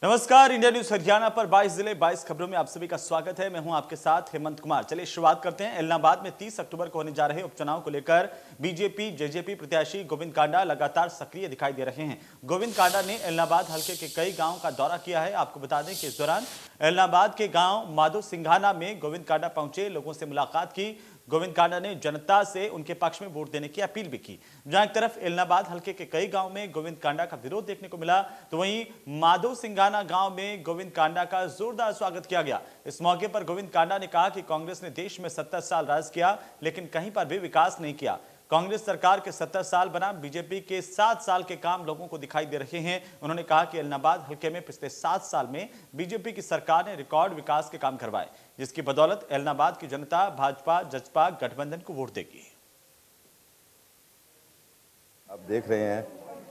नमस्कार, India news Haryana पर 22 जिले 22 खबरों में आप सभी का स्वागत है। मैं हूं आपके साथ हेमंत कुमार। चलिए शुरुआत करते हैं। एलनाबाद में 30 अक्टूबर को होने जा रहे उपचुनाव को लेकर बीजेपी जेजेपी प्रत्याशी गोविंद कांडा लगातार सक्रिय दिखाई दे रहे हैं। गोविंद कांडा ने एलनाबाद हल्के के कई गांवों का दौरा किया है। आपको बता दें कि इस दौरान एलनाबाद के गांव माधो सिंघाना में गोविंद कांडा पहुंचे, लोगों से मुलाकात की। गोविंद कांडा ने जनता से उनके पक्ष में वोट देने की अपील भी की। जहां एक तरफ एलनाबाद हल्के के कई गांव में गोविंद कांडा का विरोध देखने को मिला, तो वहीं माधो सिंघाना गांव में गोविंद कांडा का जोरदार स्वागत किया गया। इस मौके पर गोविंद कांडा ने कहा कि कांग्रेस ने देश में 70 साल राज किया, लेकिन कहीं पर भी विकास नहीं किया। कांग्रेस सरकार के 70 साल बना बीजेपी के 7 साल के काम लोगों को दिखाई दे रहे हैं। उन्होंने कहा कि एलनाबाद हल्के में पिछले 7 साल में बीजेपी की सरकार ने रिकॉर्ड विकास के काम करवाए, जिसकी बदौलत एलनाबाद की जनता भाजपा जसपा गठबंधन को वोट देगी। आप देख रहे हैं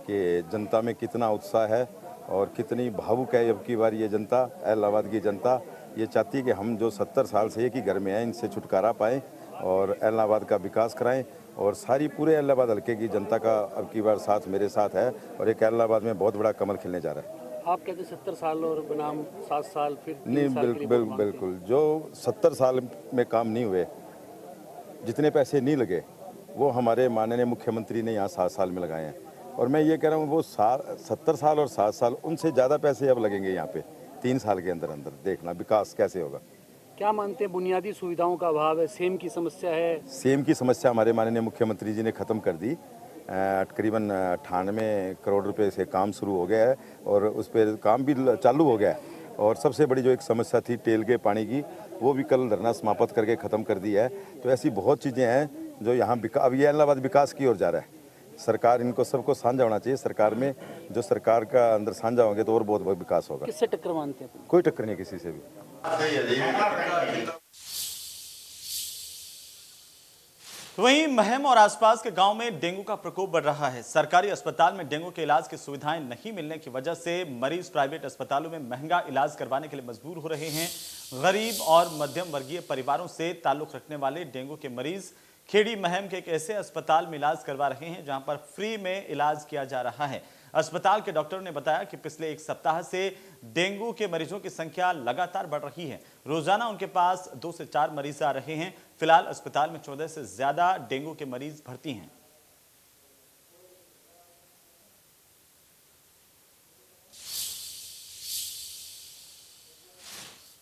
कि जनता में कितना उत्साह है और कितनी भावुक है। अब की बार ये जनता, एलनाबाद की जनता ये चाहती है कि हम जो 70 साल से एक ही घर में हैं, इनसे छुटकारा पाएं और एलनाबाद का विकास कराएं। और सारी पूरे एलनाबाद हल्के की जनता का अब की बार साथ मेरे साथ है और एक एलनाबाद में बहुत बड़ा कमल खिलने जा रहा है। आप कहते 70 साल और बनाम 7 साल फिर नहीं, बिल्कुल जो 70 साल में काम नहीं हुए, जितने पैसे नहीं लगे, वो हमारे माननीय मुख्यमंत्री ने यहाँ 7 साल में लगाए हैं। और मैं ये कह रहा हूँ वो 70 साल और 7 साल उनसे ज़्यादा पैसे अब लगेंगे यहाँ पे 3 साल के अंदर अंदर। देखना विकास कैसे होगा। क्या मानते हैं बुनियादी सुविधाओं का अभाव है, सेम की समस्या है? सेम की समस्या हमारे माननीय मुख्यमंत्री जी ने ख़त्म कर दी। तकरीबन 98 करोड़ रुपए से काम शुरू हो गया है और उस पर काम भी चालू हो गया है। और सबसे बड़ी जो एक समस्या थी टेल के पानी की, वो भी कल धरना समाप्त करके ख़त्म कर दिया है। तो ऐसी बहुत चीज़ें हैं जो यहाँ अब ये एलनाबाद विकास की ओर जा रहा है। सरकार इनको सबको साझा होना चाहिए। सरकार में जो सरकार का अंदर साझा होंगे तो और बहुत विकास होगा। किससे टक्कर मानते हैं? कोई टक्कर नहीं किसी से भी। वहीं महम और आसपास के गांव में डेंगू का प्रकोप बढ़ रहा है। सरकारी अस्पताल में डेंगू के इलाज की सुविधाएं नहीं मिलने की वजह से मरीज प्राइवेट अस्पतालों में महंगा इलाज करवाने के लिए मजबूर हो रहे हैं। गरीब और मध्यम वर्गीय परिवारों से ताल्लुक रखने वाले डेंगू के मरीज खेड़ी महम के एक ऐसे अस्पताल में इलाज करवा रहे हैं जहां पर फ्री में इलाज किया जा रहा है। अस्पताल के डॉक्टरों ने बताया कि पिछले 1 सप्ताह से डेंगू के मरीजों की संख्या लगातार बढ़ रही है। रोजाना उनके पास 2 से 4 मरीज आ रहे हैं। फिलहाल अस्पताल में 14 से ज्यादा डेंगू के मरीज भर्ती हैं।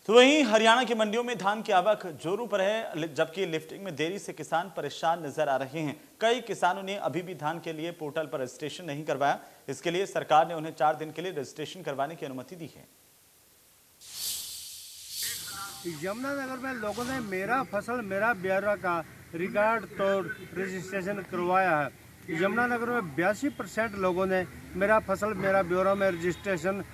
तो वहीं हरियाणा की मंडियों में धान की आवक जोरों पर है, जबकि लिफ्टिंग में देरी से किसान परेशान नजर आ रहे हैं। कई किसानों ने अभी भी धान के लिए पोर्टल पर रजिस्ट्रेशन नहीं करवाया। इसके लिए सरकार ने उन्हें 4 दिन के लिए रजिस्ट्रेशन करवाने की अनुमति दी है। यमुनानगर में लोगों ने मेरा फसल मेरा ब्यौरा का रिकॉर्ड तोड़ रजिस्ट्रेशन करवाया है। यमुनानगर में 82% लोगों ने मेरा फसल मेरा ब्यौरा में रजिस्ट्रेशन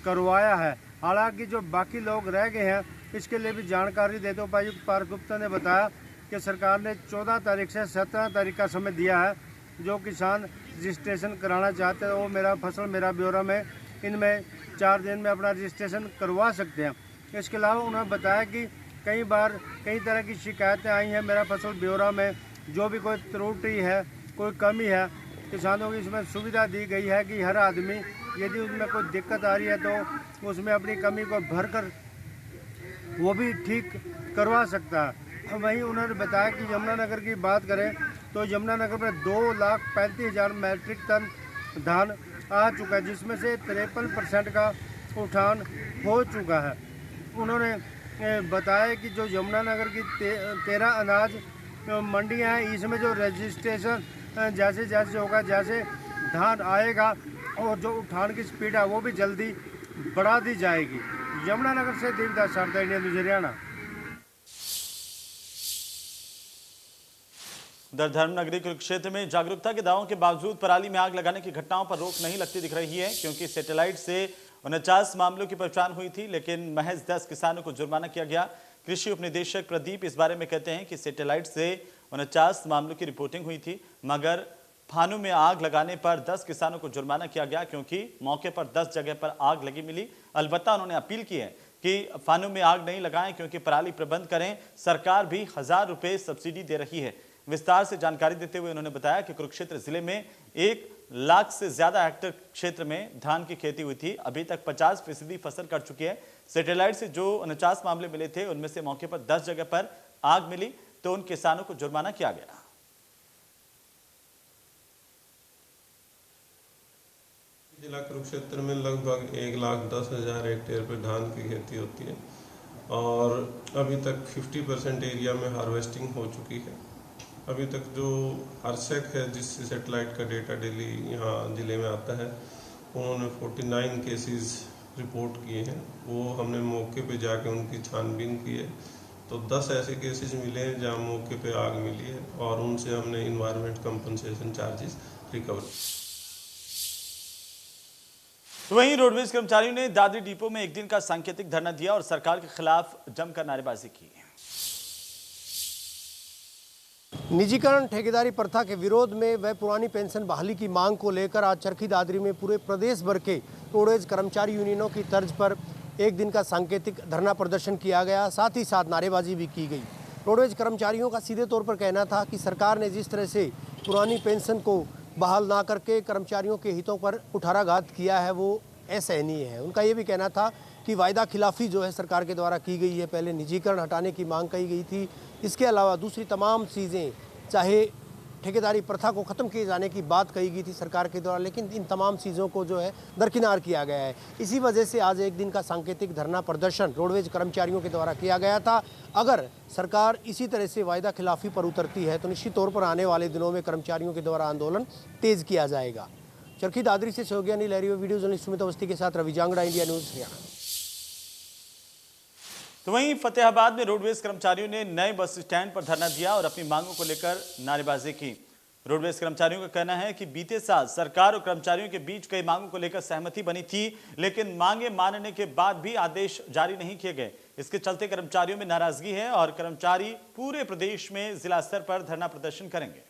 करवाया है। हालांकि जो बाकी लोग रह गए हैं, इसके लिए भी जानकारी देते उपायुक्त पार्थ गुप्ता ने बताया कि सरकार ने 14 तारीख से 17 तारीख का समय दिया है। जो किसान रजिस्ट्रेशन कराना चाहते हैं वो मेरा फसल मेरा ब्यौरा में इनमें 4 दिन में अपना रजिस्ट्रेशन करवा सकते हैं। इसके अलावा उन्होंने बताया कि कई बार कई तरह की शिकायतें आई हैं मेरा फसल ब्यौरा में, जो भी कोई त्रुटि है कोई कमी है, किसानों की इसमें सुविधा दी गई है कि हर आदमी यदि उसमें कोई दिक्कत आ रही है तो उसमें अपनी कमी को भरकर वो भी ठीक करवा सकता है। वहीं उन्होंने बताया कि यमुनानगर की बात करें तो यमुनानगर में 2,35,000 मैट्रिक टन धान आ चुका है, जिसमें से 53% का उठान हो चुका है। उन्होंने बताया कि जो यमुनानगर की 13 अनाज मंडियां हैं, इसमें जो रजिस्ट्रेशन जैसे जैसे होगा, जैसे धान आएगा और जो उठान की स्पीड है वो भी जल्दी बढ़ा दी जाएगी। यमुनानगर से देवदास शारदा, इंडिया न्यूज हरियाणा। उधर धर्मनगरी कुरुक्षेत्र में जागरूकता के दावों के बावजूद पराली में आग लगाने की घटनाओं पर रोक नहीं लगती दिख रही है, क्योंकि सैटेलाइट से 49 मामलों की पहचान हुई थी, लेकिन महज 10 किसानों को जुर्माना किया गया। कृषि उपनिदेशक प्रदीप इस बारे में कहते हैं कि सैटेलाइट से 49 मामलों की रिपोर्टिंग हुई थी, मगर फानू में आग लगाने पर 10 किसानों को जुर्माना किया गया, क्योंकि मौके पर 10 जगह पर आग लगी मिली। अलबत्ता उन्होंने अपील की है कि फानू में आग नहीं लगाएं, क्योंकि पराली प्रबंध करें। सरकार भी 1000 रुपए सब्सिडी दे रही है। विस्तार से जानकारी देते हुए उन्होंने बताया कि कुरुक्षेत्र जिले में एक लाख से ज्यादा हेक्टेयर क्षेत्र में धान की खेती हुई थी। अभी तक 50% फसल कट चुकी है। सैटेलाइट से जो 49 मामले मिले थे, उनमें से मौके पर 10 जगह पर आग मिली तो उन किसानों को जुर्माना किया गया। जिला कुरुक्षेत्र में लगभग 1,10,000 हेक्टेयर पर धान की खेती होती है और अभी तक 50% एरिया में हार्वेस्टिंग हो चुकी है। अभी तक जो आरसेक है, जिससे सेटेलाइट का डेटा डेली यहाँ ज़िले में आता है, उन्होंने 49 केसेस रिपोर्ट किए हैं। वो हमने मौके पे जाके उनकी छानबीन की है तो 10 ऐसे केसेस मिले हैं जहाँ मौके पे आग मिली है और उनसे हमने इन्वायरमेंट कंपनसेशन चार्जेस रिकवर। तो वहीं रोडवेज कर्मचारियों ने दादरी डिपो में एक दिन का सांकेतिक धरना दिया और सरकार के खिलाफ जमकर नारेबाजी की। निजीकरण ठेकेदारी प्रथा के विरोध में व पुरानी पेंशन बहाली की मांग को लेकर आज चरखी दादरी में पूरे प्रदेश भर के रोडवेज कर्मचारी यूनियनों की तर्ज पर एक दिन का सांकेतिक धरना प्रदर्शन किया गया। साथ ही साथ नारेबाजी भी की गई। रोडवेज कर्मचारियों का सीधे तौर पर कहना था कि सरकार ने जिस तरह से पुरानी पेंशन को बहाल ना करके कर्मचारियों के हितों पर कुठाराघात किया है, वो असहनीय है। उनका ये भी कहना था कि वायदा खिलाफी जो है सरकार के द्वारा की गई है। पहले निजीकरण हटाने की मांग कही गई थी, इसके अलावा दूसरी तमाम चीज़ें, चाहे ठेकेदारी प्रथा को ख़त्म किए जाने की बात कही गई थी सरकार के द्वारा, लेकिन इन तमाम चीज़ों को जो है दरकिनार किया गया है। इसी वजह से आज एक दिन का सांकेतिक धरना प्रदर्शन रोडवेज कर्मचारियों के द्वारा किया गया था। अगर सरकार इसी तरह से वायदा खिलाफी पर उतरती है तो निश्चित तौर पर आने वाले दिनों में कर्मचारियों के द्वारा आंदोलन तेज किया जाएगा। चरखी दादरी से सहयोगी लहरी, वीडियो जर्नलिस्ट सुमित अवस्थी के साथ रवि जांगड़ा, इंडिया न्यूज़ हरियाणा। तो वहीं फतेहाबाद में रोडवेज कर्मचारियों ने नए बस स्टैंड पर धरना दिया और अपनी मांगों को लेकर नारेबाजी की। रोडवेज कर्मचारियों का कहना है कि बीते साल सरकार और कर्मचारियों के बीच कई मांगों को लेकर सहमति बनी थी, लेकिन मांगे मानने के बाद भी आदेश जारी नहीं किए गए। इसके चलते कर्मचारियों में नाराजगी है और कर्मचारी पूरे प्रदेश में जिला स्तर पर धरना प्रदर्शन करेंगे।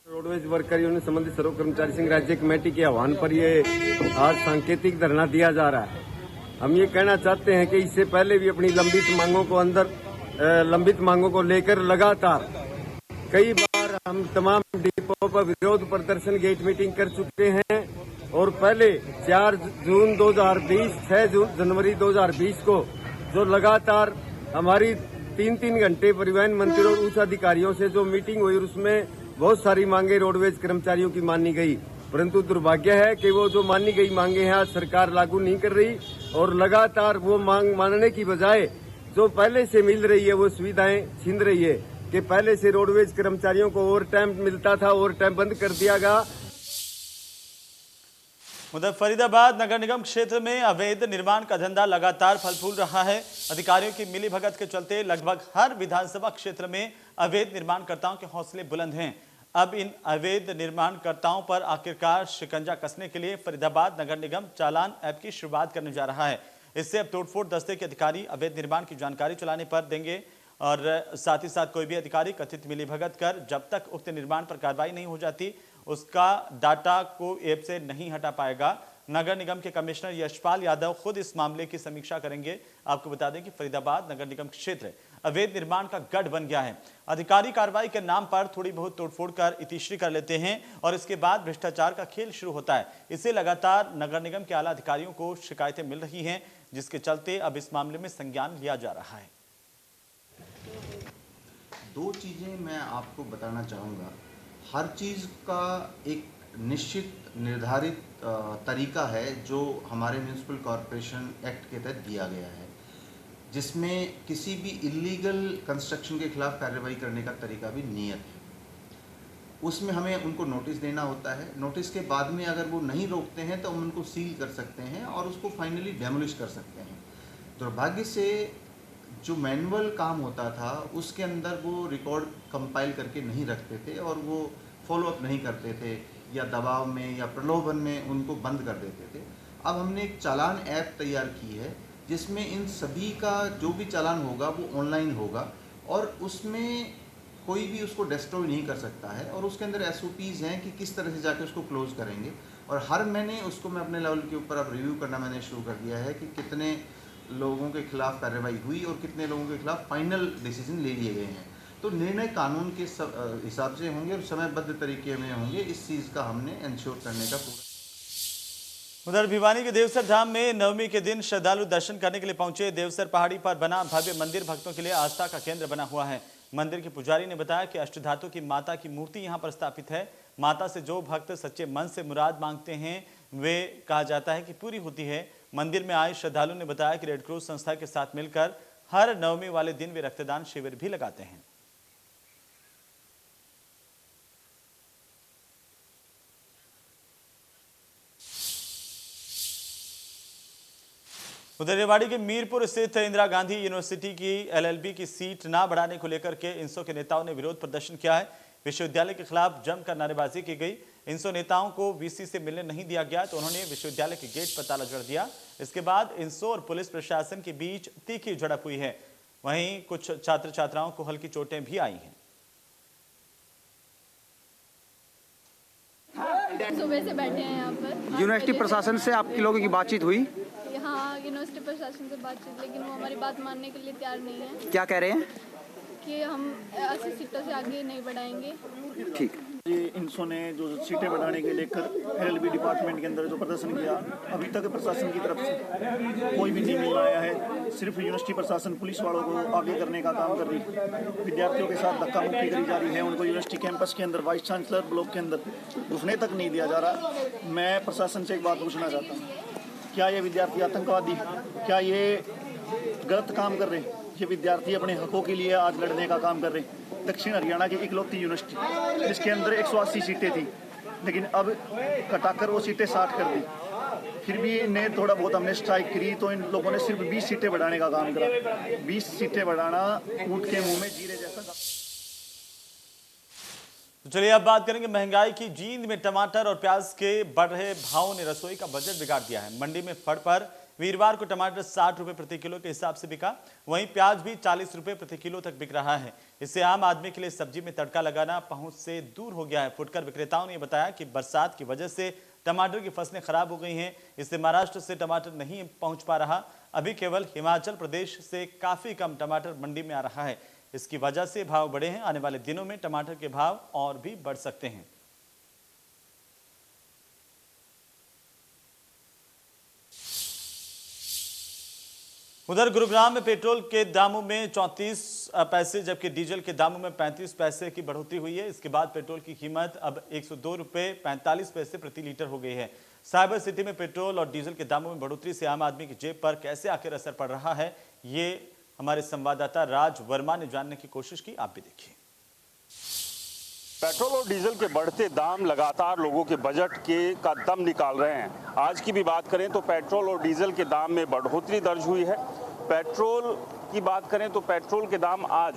रोडवेज वर्कर यूनियन संबंधित सर्व कर्मचारी संघ राज्य कमेटी के आह्वान पर ये आज सांकेतिक धरना दिया जा रहा है। हम ये कहना चाहते हैं कि इससे पहले भी अपनी लंबित मांगों को लेकर लगातार कई बार हम तमाम डिपो पर विरोध प्रदर्शन, गेट मीटिंग कर चुके हैं और पहले 4 जून 2020, 6 जनवरी 2020 को जो लगातार हमारी 3-3 घंटे परिवहन मंत्री और उच्च अधिकारियों से जो मीटिंग हुई, उसमें बहुत सारी मांगे रोडवेज कर्मचारियों की मानी गई, परंतु दुर्भाग्य है कि वो जो मानी गई मांगे हैं आज सरकार लागू नहीं कर रही और लगातार वो मांग मानने की बजाय जो पहले से मिल रही है वो सुविधाएं छीन रही है। कि पहले से रोडवेज कर्मचारियों को ओवर टाइम मिलता था, ओवर टाइम बंद कर दिया गया। उधर फरीदाबाद नगर निगम क्षेत्र में अवैध निर्माण का धंधा लगातार फल फूल रहा है। अधिकारियों की मिलीभगत के चलते लगभग हर विधानसभा क्षेत्र में अवैध निर्माणकर्ताओं के हौसले बुलंद हैं। अब इन अवैध निर्माणकर्ताओं पर आखिरकार शिकंजा कसने के लिए फरीदाबाद नगर निगम चालान ऐप की शुरुआत करने जा रहा है। इससे अब तोड़फोड़ दस्ते के अधिकारी अवैध निर्माण की जानकारी चलाने पर देंगे और साथ ही साथ कोई भी अधिकारी कथित मिलीभगत कर जब तक उक्त निर्माण पर कार्रवाई नहीं हो जाती उसका डाटा को ऐप से नहीं हटा पाएगा। नगर निगम के कमिश्नर यशपाल यादव खुद इस मामले की समीक्षा करेंगे। आपको बता दें कि फरीदाबाद नगर निगम क्षेत्र अवैध निर्माण का गढ़ बन गया है। अधिकारी कार्रवाई के नाम पर थोड़ी बहुत तोड़फोड़ कर इतिश्री कर लेते हैं और इसके बाद भ्रष्टाचार का खेल शुरू होता है। इससे लगातार नगर निगम के आला अधिकारियों को शिकायतें मिल रही हैं, जिसके चलते अब इस मामले में संज्ञान लिया जा रहा है। 2 चीज़ें मैं आपको बताना चाहूँगा। हर चीज़ का एक निश्चित निर्धारित तरीका है जो हमारे म्यूनिसिपल कॉरपोरेशन एक्ट के तहत दिया गया है, जिसमें किसी भी इलीगल कंस्ट्रक्शन के खिलाफ कार्रवाई करने का तरीका भी नियत है। उसमें हमें उनको नोटिस देना होता है। नोटिस के बाद में अगर वो नहीं रोकते हैं तो हम उनको सील कर सकते हैं और उसको फाइनली डेमोलिश कर सकते हैं। दुर्भाग्य से जो मैनुअल काम होता था उसके अंदर वो रिकॉर्ड कंपाइल करके नहीं रखते थे और वो फॉलोअप नहीं करते थे या दबाव में या प्रलोभन में उनको बंद कर देते थे। अब हमने एक चालान ऐप तैयार की है जिसमें इन सभी का जो भी चालान होगा वो ऑनलाइन होगा और उसमें कोई भी उसको डिस्ट्रॉय नहीं कर सकता है और उसके अंदर SOPs हैं कि किस तरह से जाके उसको क्लोज करेंगे। और हर महीने उसको मैं अपने लेवल के ऊपर अब रिव्यू करना मैंने शुरू कर दिया है कि कितने लोगों के खिलाफ कार्रवाई हुई और कितने लोगों के खिलाफ फाइनल डिसीजन ले लिए गए हैं। तो निर्णय कानून के हिसाब से होंगे और समयबद्ध तरीके में होंगे। इस चीज़ का हमने इंश्योर करने का पूरा। उधर भिवानी के देवसर धाम में नवमी के दिन श्रद्धालु दर्शन करने के लिए पहुंचे। देवसर पहाड़ी पर बना भव्य मंदिर भक्तों के लिए आस्था का केंद्र बना हुआ है। मंदिर के पुजारी ने बताया कि अष्टधातु की माता की मूर्ति यहां पर स्थापित है। माता से जो भक्त सच्चे मन से मुराद मांगते हैं वे कहा जाता है कि पूरी होती है। मंदिर में आए श्रद्धालु ने बताया कि रेड क्रॉस संस्था के साथ मिलकर हर नवमी वाले दिन वे रक्तदान शिविर भी लगाते हैं। उधर रेवाड़ी के मीरपुर स्थित इंदिरा गांधी यूनिवर्सिटी की एलएलबी की सीट ना बढ़ाने को लेकर के इंसो के नेताओं ने विरोध प्रदर्शन किया है। विश्वविद्यालय के खिलाफ जमकर नारेबाजी की गई। इंसो नेताओं को वीसी से मिलने नहीं दिया गया तो उन्होंने विश्वविद्यालय के गेट पर ताला जड़ दिया। इसके बाद इंसो और पुलिस प्रशासन के बीच तीखी झड़प हुई है। वहीं कुछ छात्र छात्राओं को हल्की चोटें भी आई हैं। सुबह से बैठे हैं यहाँ पर। यूनिवर्सिटी प्रशासन से आपकी लोगों की बातचीत हुई? हाँ, यूनिवर्सिटी प्रशासन से बातचीत, लेकिन वो हमारी बात मानने के लिए तैयार नहीं है। क्या कह रहे हैं? कि हम 80 सीटों से आगे नहीं बढ़ाएंगे। ठीक। ये इंसो ने जो सीटें बढ़ाने के लेकर एलएलबी डिपार्टमेंट के अंदर जो प्रदर्शन किया, अभी तक प्रशासन की तरफ से कोई भी नहीं मिल आया है। सिर्फ यूनिवर्सिटी प्रशासन पुलिस वालों को आगे करने का काम कर रही है। विद्यार्थियों के साथ धक्का मुक्की करी जा रही है। उनको यूनिवर्सिटी कैंपस के अंदर वाइस चांसलर ब्लॉक के अंदर घुसने तक नहीं दिया जा रहा। मैं प्रशासन से एक बात पूछना चाहता हूँ, क्या ये विद्यार्थी आतंकवादी, क्या ये गलत काम कर रहे हैं? ये विद्यार्थी अपने हकों के लिए आज लड़ने का काम कर रहे हैं। दक्षिण हरियाणा की इकलौती यूनिवर्सिटी जिसके अंदर 180 सीटें थी, लेकिन अब कटाकर वो सीटें 60 कर दी। फिर भी इन्हें थोड़ा बहुत हमने स्ट्राइक करी तो इन लोगों ने सिर्फ 20 सीटें बढ़ाने का काम करा। 20 सीटें बढ़ाना ऊंट के मुंह में जीरे जैसा। तो चलिए अब बात करेंगे महंगाई की। जींद में टमाटर और प्याज के बढ़ रहे भावों ने रसोई का बजट बिगाड़ दिया है। मंडी में फड़ पर वीरवार को टमाटर 60 रुपए प्रति किलो के हिसाब से बिका। वहीं प्याज भी 40 रुपए प्रति किलो तक बिक रहा है। इससे आम आदमी के लिए सब्जी में तड़का लगाना पहुंच से दूर हो गया है। फुटकर विक्रेताओं ने बताया कि बरसात की वजह से टमाटर की फसलें खराब हो गई हैं। इससे महाराष्ट्र से टमाटर नहीं पहुंच पा रहा। अभी केवल हिमाचल प्रदेश से काफी कम टमाटर मंडी में आ रहा है। इसकी वजह से भाव बढ़े हैं। आने वाले दिनों में टमाटर के भाव और भी बढ़ सकते हैं। उधर गुरुग्राम में पेट्रोल के दामों में 34 पैसे जबकि डीजल के दामों में 35 पैसे की बढ़ोतरी हुई है। इसके बाद पेट्रोल की कीमत अब 102 रुपये 45 पैसे प्रति लीटर हो गई है। साइबर सिटी में पेट्रोल और डीजल के दामों में बढ़ोतरी से आम आदमी की जेब पर कैसे आखिर असर पड़ रहा है, ये हमारे संवाददाता राज वर्मा ने जानने की कोशिश की। आप भी देखिए। पेट्रोल और डीजल के बढ़ते दाम लगातार लोगों के बजट का दम निकाल रहे हैं। आज की भी बात करें तो पेट्रोल और डीजल के दाम में बढ़ोतरी दर्ज हुई है। पेट्रोल की बात करें तो पेट्रोल के दाम आज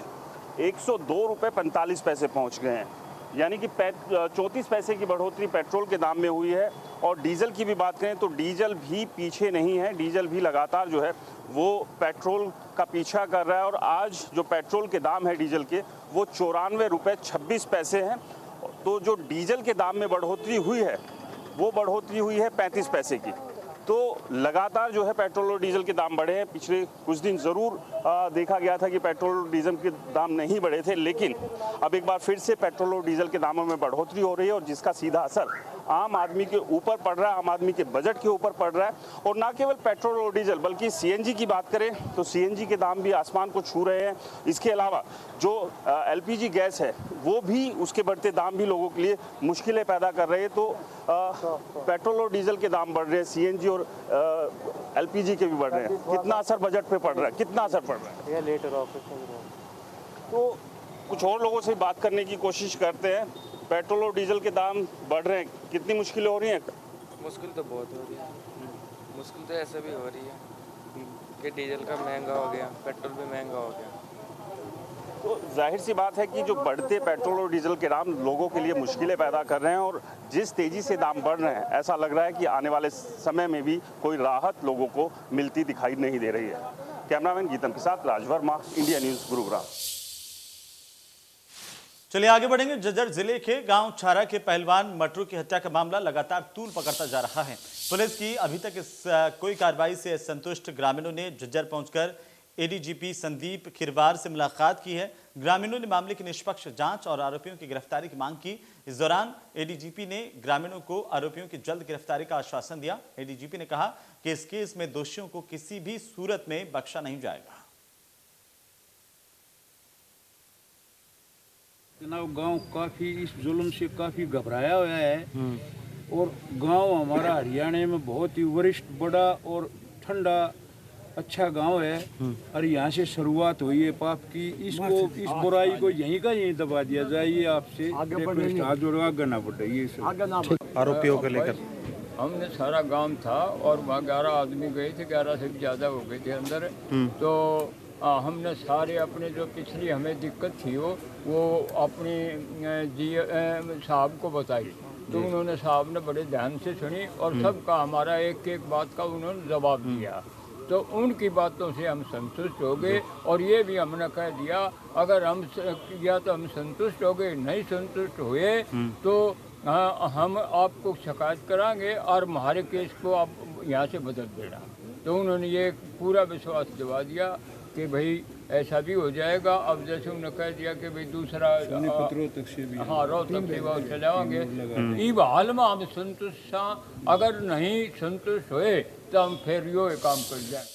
102 रुपये 45 पैसे पहुंच गए हैं, यानी कि 34 पैसे की बढ़ोतरी पेट्रोल के दाम में हुई है। और डीजल की भी बात करें तो डीजल भी पीछे नहीं है। डीजल भी लगातार जो है वो पेट्रोल का पीछा कर रहा है। और आज जो पेट्रोल के दाम है डीजल के वो 94 रुपये 26 पैसे हैं। तो जो डीजल के दाम में बढ़ोतरी हुई है वो बढ़ोतरी हुई है 35 पैसे की। तो लगातार जो है पेट्रोल और डीजल के दाम बढ़े हैं। पिछले कुछ दिन ज़रूर देखा गया था कि पेट्रोल और डीजल के दाम नहीं बढ़े थे, लेकिन अब एक बार फिर से पेट्रोल और डीजल के दामों में बढ़ोतरी हो रही है और जिसका सीधा असर आम आदमी के ऊपर पड़ रहा है, आम आदमी के बजट के ऊपर पड़ रहा है। और ना केवल पेट्रोल और डीजल बल्कि सीएनजी की बात करें तो सीएनजी के दाम भी आसमान को छू रहे हैं। इसके अलावा जो एलपीजी गैस है वो भी, उसके बढ़ते दाम भी लोगों के लिए मुश्किलें पैदा कर रहे हैं। तो पेट्रोल और डीजल के दाम बढ़ रहे हैं, सीएनजी और एलपीजी के भी बढ़ रहे हैं। कितना असर बजट पे पड़ रहा है, कितना असर पड़ रहा है? तो कुछ और लोगों से बात करने की कोशिश करते हैं। पेट्रोल और डीजल के दाम बढ़ रहे हैं, कितनी मुश्किलें हो रही हैं? मुश्किल तो बहुत हो रही है। मुश्किल तो ऐसे भी हो रही है कि डीजल का महंगा हो गया, पेट्रोल भी महंगा हो गया। तो जाहिर सी बात है कि जो बढ़ते पेट्रोल और डीजल के दाम लोगों के लिए मुश्किलें पैदा कर रहे हैं। और जिस तेज़ी से दाम बढ़ रहे हैं ऐसा लग रहा है कि आने वाले समय में भी कोई राहत लोगों को मिलती दिखाई नहीं दे रही है। कैमरामैन गीतम के साथ राज वर्मा, इंडिया न्यूज़, गुरुग्राम। चलिए आगे बढ़ेंगे। झज्जर जिले के गांव छारा के पहलवान मटरू की हत्या का मामला लगातार तूल पकड़ता जा रहा है। पुलिस की अभी तक कोई कार्रवाई से असंतुष्ट ग्रामीणों ने झज्जर पहुंचकर एडीजीपी संदीप खिरवार से मुलाकात की है। ग्रामीणों ने मामले की निष्पक्ष जांच और आरोपियों की गिरफ्तारी की मांग की। इस दौरान एडीजीपी ने ग्रामीणों को आरोपियों की जल्द गिरफ्तारी का आश्वासन दिया। एडीजीपी ने कहा कि इस केस में दोषियों को किसी भी सूरत में बख्शा नहीं जाएगा। जनाब, गांव काफ़ी इस जुल्म से काफ़ी घबराया हुआ है और गांव हमारा हरियाणा में बहुत ही वरिष्ठ, बड़ा और ठंडा अच्छा गांव है और यहाँ से शुरुआत हुई है पाप की। इसको इस बुराई को यहीं का यहीं दबा दिया जाए, ये आपसे हाथ जोड़ आगे ना बढ़े। ये आरोपियों को लेकर हमने सारा गांव था और वहाँ 11 आदमी गए थे, 11 से भी ज़्यादा हो गए थे अंदर। तो हमने सारे अपने जो पिछली हमें दिक्कत थी वो अपनी जी साहब को बताई। तो उन्होंने साहब ने बड़े ध्यान से सुनी और सबका हमारा एक एक बात का उन्होंने जवाब दिया। तो उनकी बातों से हम संतुष्ट हो गए और ये भी हमने कह दिया अगर हम या तो हम संतुष्ट हो गए, नहीं संतुष्ट हुए तो हम आपको शिकायत कराएंगे और हमारे केस को आप यहाँ से बदल देना। तो उन्होंने ये पूरा विश्वास दिवा दिया कि भाई ऐसा भी हो जाएगा। अब जैसे उन्होंने कह दिया कि भाई दूसरा रोहतक से भी चलाएंगे। इस हाल में हम संतुष्ट, अगर नहीं संतुष्ट हुए तो हम फिर यो काम कर जाए।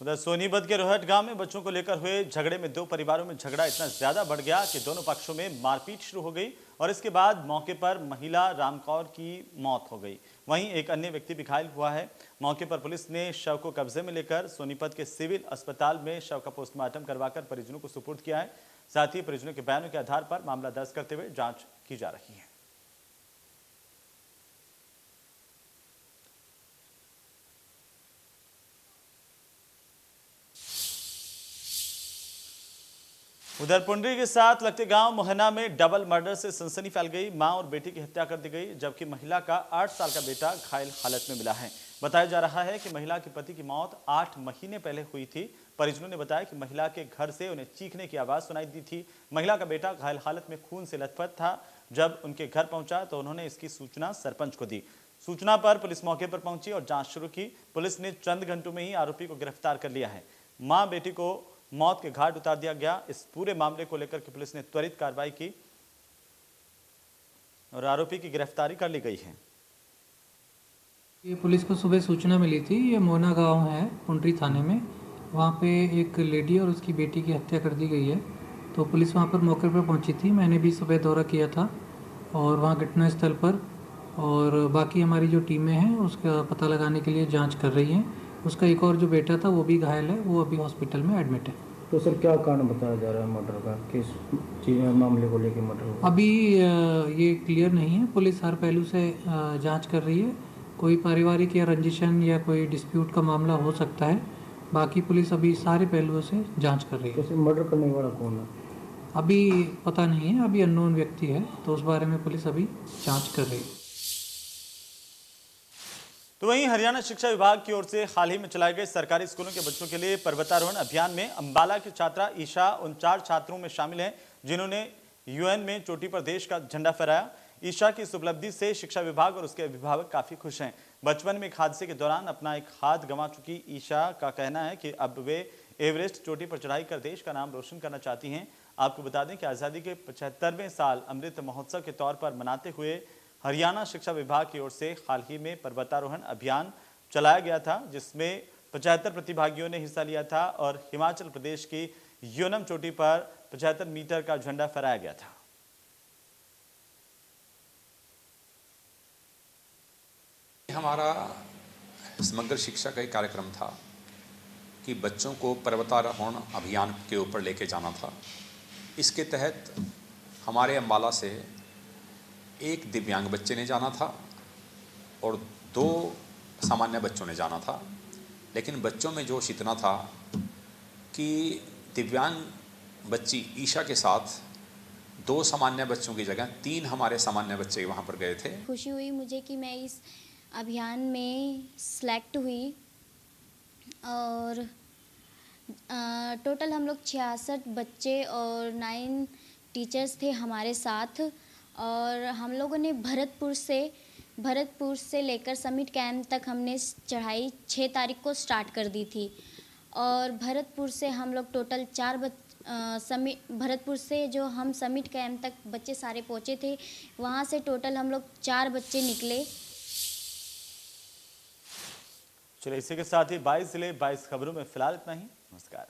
उधर सोनीपत के रोहट गांव में बच्चों को लेकर हुए झगड़े में दो परिवारों में झगड़ा इतना ज्यादा बढ़ गया कि दोनों पक्षों में मारपीट शुरू हो गई और इसके बाद मौके पर महिला रामकौर की मौत हो गई। वहीं एक अन्य व्यक्ति भी घायल हुआ है। मौके पर पुलिस ने शव को कब्जे में लेकर सोनीपत के सिविल अस्पताल में शव का पोस्टमार्टम करवाकर परिजनों को सुपुर्द किया है। साथ ही परिजनों के बयानों के आधार पर मामला दर्ज करते हुए जांच की जा रही है। उधर पुंडरी के साथ लगते गांव मोहना में डबल मर्डर से सनसनी फैल गई। मां और बेटी की हत्या कर दी गई, जबकि महिला का 8 साल का बेटा घायल हालत में मिला है। बताया जा रहा है कि महिला के पति की मौत 8 महीने पहले हुई थी। परिजनों ने बताया कि महिला के घर से उन्हें चीखने की आवाज सुनाई दी थी। महिला का बेटा घायल हालत में खून से लथपथ था। जब उनके घर पहुंचा तो उन्होंने इसकी सूचना सरपंच को दी। सूचना पर पुलिस मौके पर पहुंची और जांच शुरू की। पुलिस ने चंद घंटों में ही आरोपी को गिरफ्तार कर लिया है। मां बेटी को मौत के घाट उतार दिया गया। इस पूरे मामले को लेकर के पुलिस ने त्वरित कार्रवाई की और आरोपी की गिरफ्तारी कर ली गई है। ये पुलिस को सुबह सूचना मिली थी, ये मोहना गांव है पुंडरी थाने में। वहाँ पे एक लेडी और उसकी बेटी की हत्या कर दी गई है। तो पुलिस वहाँ पर मौके पर पहुँची थी। मैंने भी सुबह दौरा किया था और वहाँ घटनास्थल पर और बाकी हमारी जो टीमें हैं उसका पता लगाने के लिए जाँच कर रही हैं। उसका एक और जो बेटा था वो भी घायल है, वो अभी हॉस्पिटल में एडमिट है। तो सर क्या कारण बताया जा रहा है मर्डर का, किस मामले को लेकर मर्डर? अभी ये क्लियर नहीं है। पुलिस हर पहलू से जांच कर रही है। कोई पारिवारिक या रंजिशन या कोई डिस्प्यूट का मामला हो सकता है। बाकी पुलिस अभी सारे पहलुओं से जांच कर रही है। तो मर्डर करने वाला कौन है अभी पता नहीं है, अभी अननोन व्यक्ति है, तो उस बारे में पुलिस अभी जाँच कर रही है। तो वहीं हरियाणा शिक्षा विभाग की ओर से हाल ही में चलाए गए सरकारी स्कूलों के बच्चों के लिए पर्वतारोहण अभियान में अंबाला की छात्रा ईशा उन 4 छात्रों में शामिल हैं जिन्होंने यूएन में चोटी पर देश का झंडा फहराया। ईशा की इस उपलब्धि से शिक्षा विभाग और उसके अभिभावक काफी खुश हैं। बचपन में एक हादसे के दौरान अपना एक हाथ गंवा चुकी ईशा का कहना है कि अब वे एवरेस्ट चोटी पर चढ़ाई कर देश का नाम रोशन करना चाहती हैं। आपको बता दें कि आज़ादी के 75वें साल अमृत महोत्सव के तौर पर मनाते हुए हरियाणा शिक्षा विभाग की ओर से हाल ही में पर्वतारोहण अभियान चलाया गया था, जिसमें 75 प्रतिभागियों ने हिस्सा लिया था और हिमाचल प्रदेश की योनम चोटी पर 75 मीटर का झंडा फहराया गया था। हमारा समग्र शिक्षा का एक कार्यक्रम था कि बच्चों को पर्वतारोहण अभियान के ऊपर लेके जाना था। इसके तहत हमारे अंबाला से एक दिव्यांग बच्चे ने जाना था और 2 सामान्य बच्चों ने जाना था। लेकिन बच्चों में जोश इतना था कि दिव्यांग बच्ची ईशा के साथ 2 सामान्य बच्चों की जगह 3 हमारे सामान्य बच्चे वहाँ पर गए थे। खुशी हुई मुझे कि मैं इस अभियान में सेलेक्ट हुई और टोटल हम लोग 66 बच्चे और 9 टीचर्स थे हमारे साथ और हम लोगों ने भरतपुर से भरतपुर से लेकर समिट कैंप तक हमने चढ़ाई 6 तारीख को स्टार्ट कर दी थी। और भरतपुर से हम लोग टोटल भरतपुर से जो हम समिट कैंप तक बच्चे सारे पहुँचे थे, वहाँ से टोटल हम लोग 4 बच्चे निकले। चलिए इसी के साथ ही 22 जिले 22 खबरों में फिलहाल इतना ही। नमस्कार।